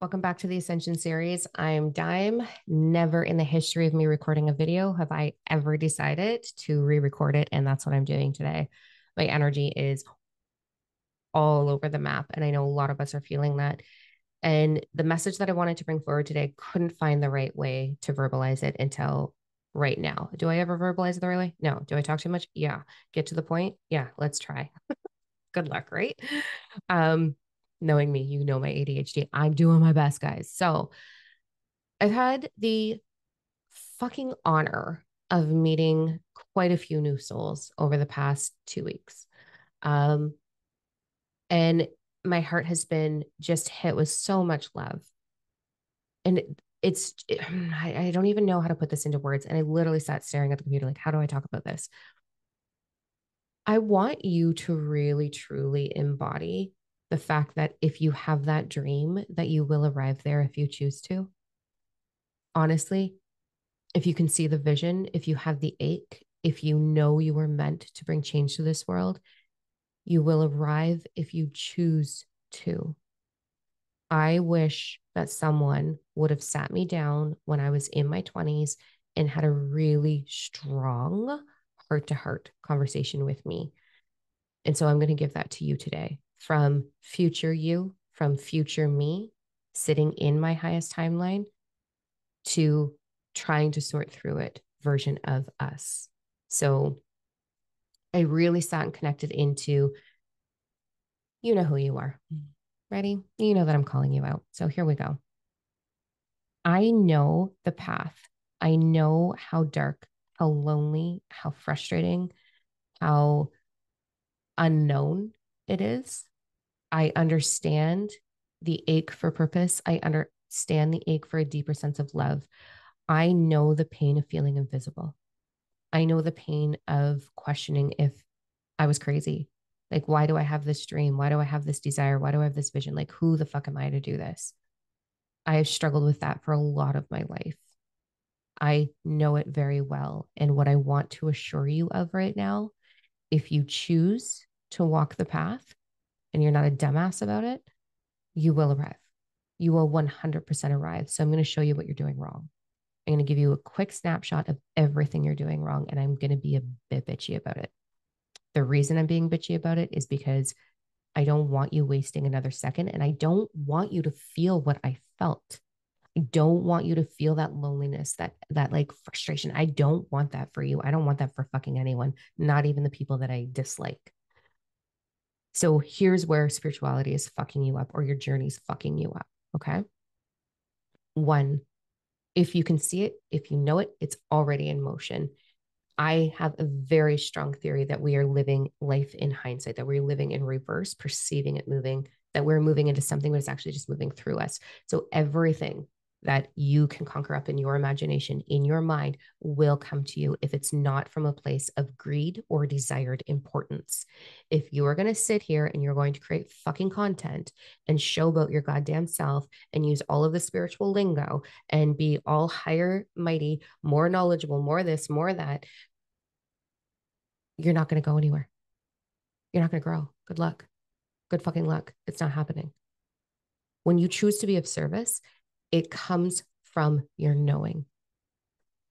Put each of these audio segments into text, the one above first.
Welcome back to the Ascension Series. I'm Dime. Never in the history of me recording a video have I ever decided to re-record it, and that's what I'm doing today. My energy is all over the map, and I know a lot of us are feeling that. And the message that I wanted to bring forward today, couldn't find the right way to verbalize it until right now. Do I ever verbalize it the right way? No. Do I talk too much? Yeah. Get to the point? Yeah, let's try. Good luck, right? Um, Knowing me, you know my ADHD. I'm doing my best, guys. So I've had the fucking honor of meeting quite a few new souls over the past 2 weeks. Um, and my heart has been just hit with so much love. And I don't even know how to put this into words. And I literally sat staring at the computer, like, how do I talk about this? I want you to really, truly embody the fact that if you have that dream, that you will arrive there if you choose to. Honestly, if you can see the vision, if you have the ache, if you know you were meant to bring change to this world, you will arrive if you choose to. I wish that someone would have sat me down when I was in my 20s and had a really strong heart to heart conversation with me. And so I'm going to give that to you today from future you, from future me, sitting in my highest timeline to trying to sort through it version of us. So I really sat and connected into, you know who you are. Ready? You know that I'm calling you out. So here we go. I know the path. I know how dark, how lonely, how frustrating, how unknown it is. I understand the ache for purpose. I understand the ache for a deeper sense of love. I know the pain of feeling invisible. I know the pain of questioning if I was crazy. Like, why do I have this dream? Why do I have this desire? Why do I have this vision? Like, who the fuck am I to do this? I have struggled with that for a lot of my life. I know it very well. And what I want to assure you of right now, if you choose to walk the path and you're not a dumbass about it, you will arrive. You will 100% arrive. So I'm going to show you what you're doing wrong. I'm going to give you a quick snapshot of everything you're doing wrong, and I'm going to be a bit bitchy about it. The reason I'm being bitchy about it is because I don't want you wasting another second, and I don't want you to feel what I felt. I don't want you to feel that loneliness, that like frustration. I don't want that for you. I don't want that for fucking anyone, not even the people that I dislike. So here's where spirituality is fucking you up, or your journey is fucking you up. Okay. One, if you can see it, if you know it, it's already in motion. I have a very strong theory that we are living life in hindsight, that we're living in reverse, perceiving it moving, that we're moving into something, but it's actually just moving through us. So everything that you can conquer up in your imagination, in your mind, will come to you if it's not from a place of greed or desired importance. If you are going to sit here and you're going to create fucking content and showboat your goddamn self and use all of the spiritual lingo and be all higher, mighty, more knowledgeable, more this, more that, you're not going to go anywhere. You're not going to grow. Good luck. Good fucking luck. It's not happening. When you choose to be of service, it comes from your knowing.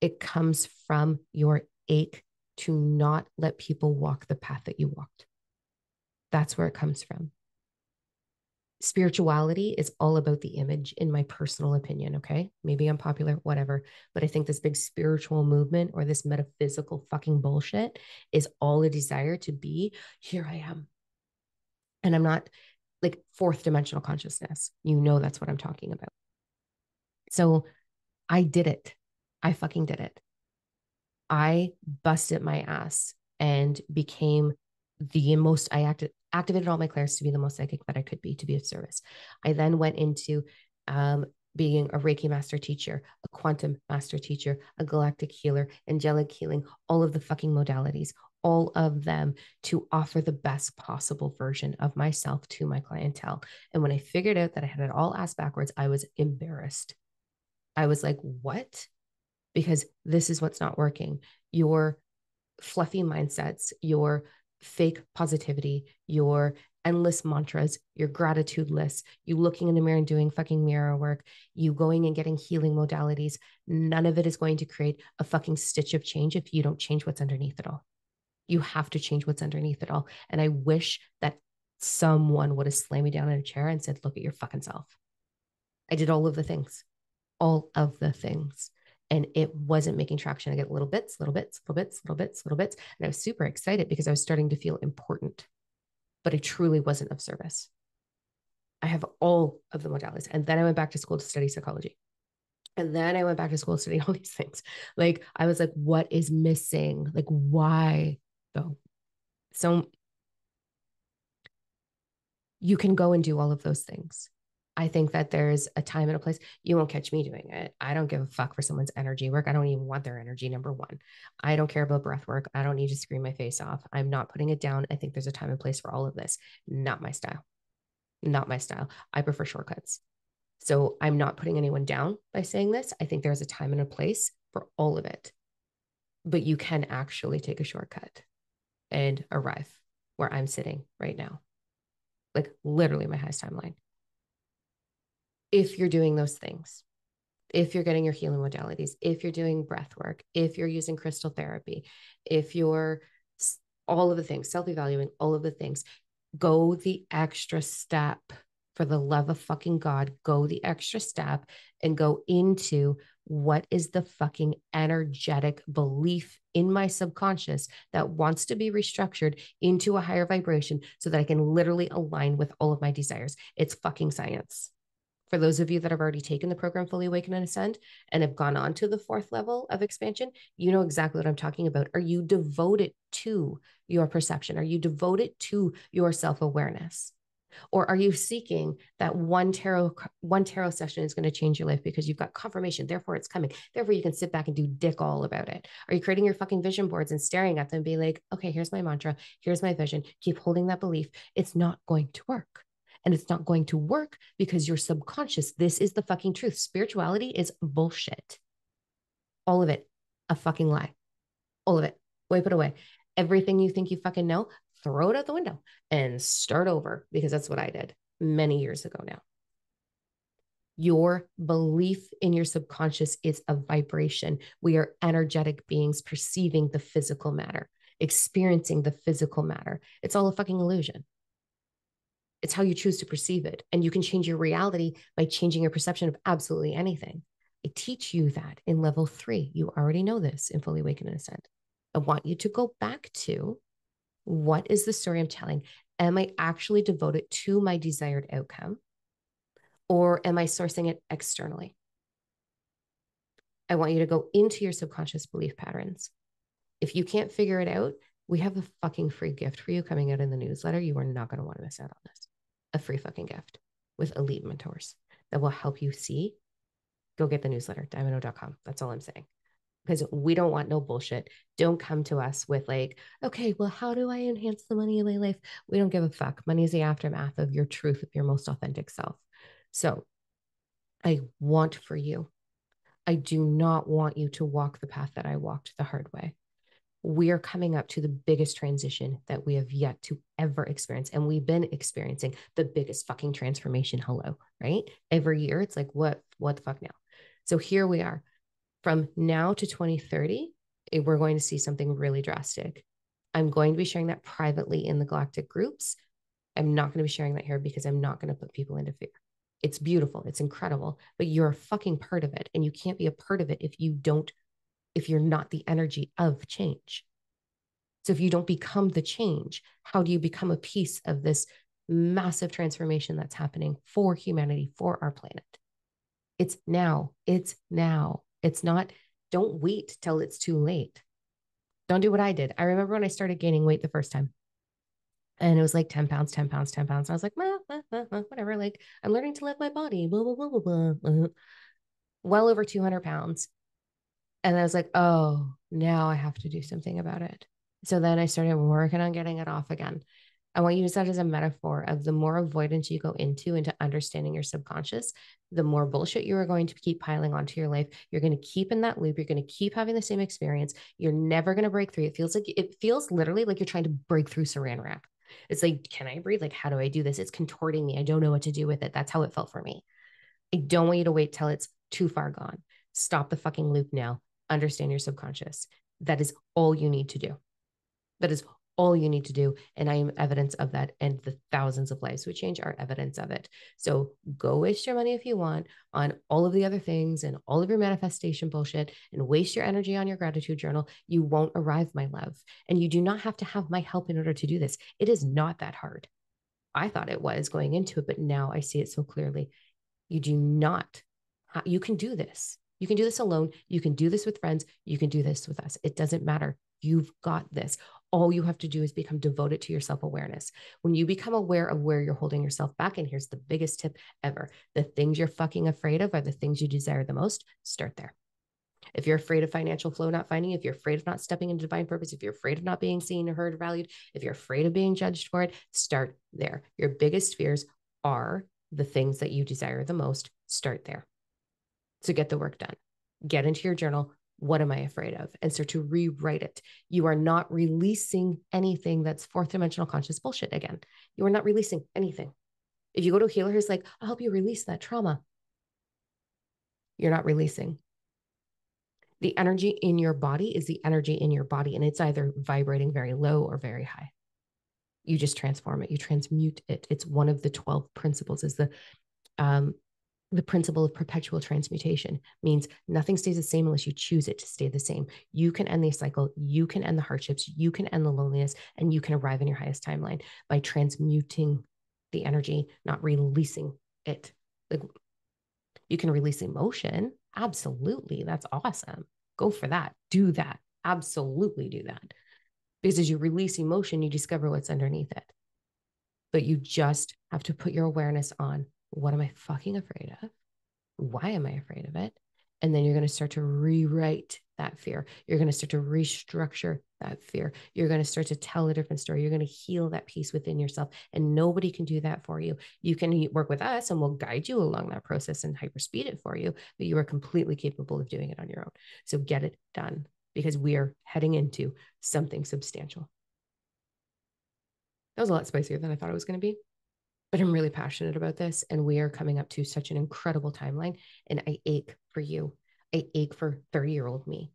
It comes from your ache to not let people walk the path that you walked. That's where it comes from. Spirituality is all about the image, in my personal opinion. Okay. Maybe I'm popular, whatever. But I think this big spiritual movement or this metaphysical fucking bullshit is all a desire to be, here I am. And I'm not like fourth dimensional consciousness. You know, that's what I'm talking about. So I did it. I fucking did it. I busted my ass and became activated all my clairs to be the most psychic that I could be, to be of service. I then went into um, being a Reiki master teacher, a quantum master teacher, a galactic healer, angelic healing, all of the fucking modalities, all of them to offer the best possible version of myself to my clientele. And when I figured out that I had it all ass backwards, I was embarrassed. I was like, what? Because this is what's not working. Your fluffy mindsets, your fake positivity, your endless mantras, your gratitude lists, you looking in the mirror and doing fucking mirror work, you going and getting healing modalities. None of it is going to create a fucking stitch of change if you don't change what's underneath it all. You have to change what's underneath it all. And I wish that someone would have slammed me down in a chair and said, look at your fucking self. I did all of the things, all of the things. And it wasn't making traction. I get little bits, little bits, little bits, little bits, little bits. And I was super excited because I was starting to feel important, but I truly wasn't of service. I have all of the modalities. And then I went back to school to study psychology. And then I went back to school to study all these things. Like, I was like, what is missing? Like, why though? So you can go and do all of those things. I think that there's a time and a place. You won't catch me doing it. I don't give a fuck for someone's energy work. I don't even want their energy, number one. I don't care about breath work. I don't need to scream my face off. I'm not putting it down. I think there's a time and place for all of this. Not my style. Not my style. I prefer shortcuts. So I'm not putting anyone down by saying this. I think there's a time and a place for all of it. But you can actually take a shortcut and arrive where I'm sitting right now. Like, literally my highest timeline. If you're doing those things, if you're getting your healing modalities, if you're doing breath work, if you're using crystal therapy, if you're all of the things, self-evaluating, all of the things, go the extra step. For the love of fucking God, go the extra step and go into what is the fucking energetic belief in my subconscious that wants to be restructured into a higher vibration so that I can literally align with all of my desires. It's fucking science. For those of you that have already taken the program Fully Awaken and Ascend and have gone on to the 4th level of expansion, you know exactly what I'm talking about. Are you devoted to your perception? Are you devoted to your self-awareness? Or are you seeking that one tarot session is going to change your life because you've got confirmation, therefore it's coming, therefore you can sit back and do dick all about it? Are you creating your fucking vision boards and staring at them and be like, okay, here's my mantra, here's my vision, keep holding that belief? It's not going to work. And it's not going to work because your subconscious, this is the fucking truth. Spirituality is bullshit. All of it, a fucking lie. All of it. Wipe it away. Everything you think you fucking know, throw it out the window and start over, because that's what I did many years ago now. Your belief in your subconscious is a vibration. We are energetic beings perceiving the physical matter, experiencing the physical matter. It's all a fucking illusion. It's how you choose to perceive it. And you can change your reality by changing your perception of absolutely anything. I teach you that in level 3. You already know this in Fully Awaken and Ascend. I want you to go back to, what is the story I'm telling? Am I actually devoted to my desired outcome? Or am I sourcing it externally? I want you to go into your subconscious belief patterns. If you can't figure it out, we have a fucking free gift for you coming out in the newsletter. You are not going to want to miss out on this. A free fucking gift with elite mentors that will help you see. Go get the newsletter, diamond.com. That's all I'm saying. Because we don't want no bullshit. Don't come to us with like, okay, well, how do I enhance the money in my life? We don't give a fuck. Money is the aftermath of your truth, of your most authentic self. So I want for you, I do not want you to walk the path that I walked the hard way. We are coming up to the biggest transition that we have yet to ever experience. And we've been experiencing the biggest fucking transformation. Hello, right? Every year, it's like, what the fuck now? So here we are. From now to 2030, we're going to see something really drastic. I'm going to be sharing that privately in the galactic groups. I'm not going to be sharing that here because I'm not going to put people into fear. It's beautiful. It's incredible, but you're a fucking part of it. And you can't be a part of it if you're not the energy of change. So if you don't become the change, how do you become a piece of this massive transformation that's happening for humanity, for our planet? It's now. It's now. It's not, don't wait till it's too late. Don't do what I did. I remember when I started gaining weight the first time, and it was like 10 pounds, 10 pounds, 10 pounds. And I was like, whatever. Like, I'm learning to live my body, blah, blah, blah, blah, blah. Well over 200 pounds. And I was like, oh, now I have to do something about it. So then I started working on getting it off again. I want you to use that as a metaphor of the more avoidance you go into understanding your subconscious, the more bullshit you are going to keep piling onto your life. You're going to keep in that loop. You're going to keep having the same experience. You're never going to break through. It feels literally like you're trying to break through saran wrap. It's like, can I breathe? Like, how do I do this? It's contorting me. I don't know what to do with it. That's how it felt for me. I don't want you to wait till it's too far gone. Stop the fucking loop now. Understand your subconscious. That is all you need to do. That is all you need to do. And I am evidence of that. And the thousands of lives we change are evidence of it. So go waste your money if you want on all of the other things and all of your manifestation bullshit and waste your energy on your gratitude journal. You won't arrive, my love. And you do not have to have my help in order to do this. It is not that hard. I thought it was going into it, but now I see it so clearly. You do not, you can do this. You can do this alone. You can do this with friends. You can do this with us. It doesn't matter. You've got this. All you have to do is become devoted to your self-awareness. When you become aware of where you're holding yourself back, and here's the biggest tip ever, the things you're fucking afraid of are the things you desire the most. Start there. If you're afraid of financial flow not finding, if you're afraid of not stepping into divine purpose, if you're afraid of not being seen or heard or valued, if you're afraid of being judged for it, start there. Your biggest fears are the things that you desire the most. Start there. So get the work done. Get into your journal. What am I afraid of? And start to rewrite it. You are not releasing anything that's fourth dimensional conscious bullshit again. You are not releasing anything. If you go to a healer who's like, I'll help you release that trauma, you're not releasing. The energy in your body is the energy in your body, and it's either vibrating very low or very high. You just transform it. You transmute it. It's one of the 12 principles is the principle of perpetual transmutation. Means nothing stays the same unless you choose it to stay the same. You can end the cycle. You can end the hardships. You can end the loneliness, and you can arrive in your highest timeline by transmuting the energy, not releasing it. Like, you can release emotion. Absolutely. That's awesome. Go for that. Do that. Absolutely do that. Because as you release emotion, you discover what's underneath it. But you just have to put your awareness on, what am I fucking afraid of? Why am I afraid of it? And then you're going to start to rewrite that fear. You're going to start to restructure that fear. You're going to start to tell a different story. You're going to heal that piece within yourself. And nobody can do that for you. You can work with us and we'll guide you along that process and hyperspeed it for you, but you are completely capable of doing it on your own. So get it done, because we are heading into something substantial. That was a lot spicier than I thought it was going to be, but I'm really passionate about this. And we are coming up to such an incredible timeline. And I ache for you. I ache for 30-year-old me.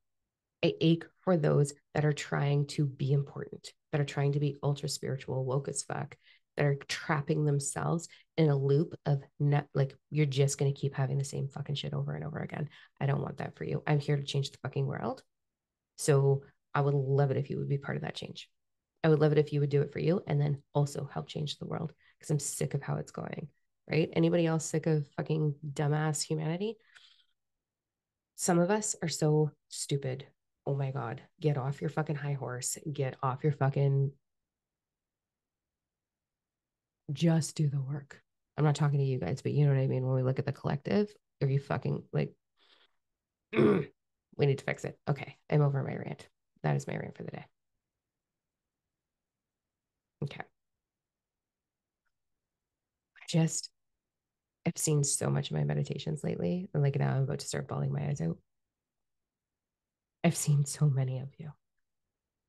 I ache for those that are trying to be important, that are trying to be ultra spiritual, woke as fuck, that are trapping themselves in a loop of like, you're just going to keep having the same fucking shit over and over again. I don't want that for you. I'm here to change the fucking world. So I would love it if you would be part of that change. I would love it if you would do it for you and then also help change the world, because I'm sick of how it's going, right? Anybody else sick of fucking dumbass humanity? Some of us are so stupid. Oh my God, get off your fucking high horse. Get off your fucking, just do the work. I'm not talking to you guys, but you know what I mean? When we look at the collective, are you fucking like, we need to fix it. Okay, I'm over my rant. That is my rant for the day. Okay. Just, I've seen so much of my meditations lately. And like now I'm about to start bawling my eyes out. I've seen so many of you.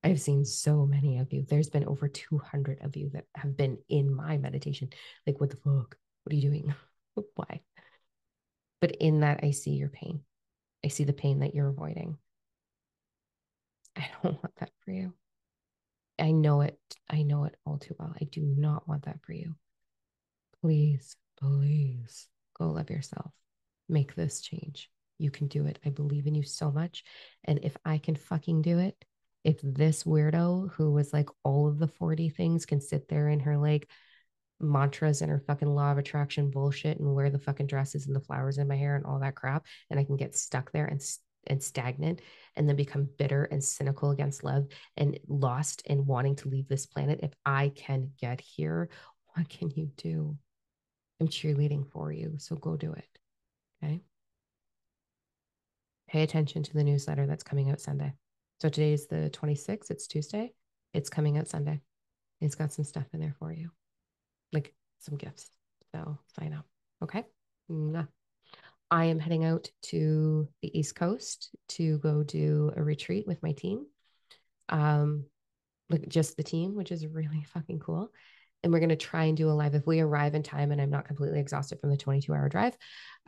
I've seen so many of you. There's been over 200 of you that have been in my meditation. Like, what the fuck? What are you doing? Why? But in that, I see your pain. I see the pain that you're avoiding. I don't want that for you. I know it. I know it all too well. I do not want that for you. Please, please go love yourself. Make this change. You can do it. I believe in you so much. And if I can fucking do it, if this weirdo who was like all of the 40 things can sit there in her like mantras and her fucking law of attraction bullshit and wear the fucking dresses and the flowers in my hair and all that crap, and I can get stuck there and stagnant and then become bitter and cynical against love and lost and wanting to leave this planet, if I can get here, what can you do? I'm cheerleading for you. So go do it. Okay. Pay attention to the newsletter that's coming out Sunday. So today is the 26th. It's Tuesday. It's coming out Sunday. It's got some stuff in there for you, like some gifts. So sign up. Okay. I am heading out to the East Coast to go do a retreat with my team. like just the team, which is really fucking cool. And we're going to try and do a live if we arrive in time and I'm not completely exhausted from the 22-hour drive.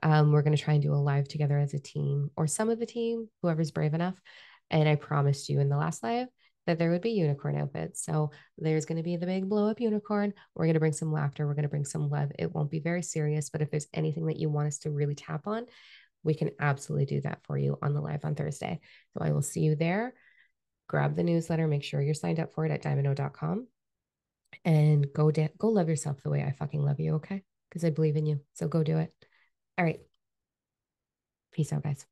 We're going to try and do a live together as a team or some of the team, whoever's brave enough. And I promised you in the last live that there would be unicorn outfits. So there's going to be the big blow up unicorn. We're going to bring some laughter. We're going to bring some love. It won't be very serious, but if there's anything that you want us to really tap on, we can absolutely do that for you on the live on Thursday. So I will see you there. Grab the newsletter, make sure you're signed up for it at diamond.com and go love yourself the way I fucking love you, okay? Because I believe in you. So go do it. All right. Peace out, guys.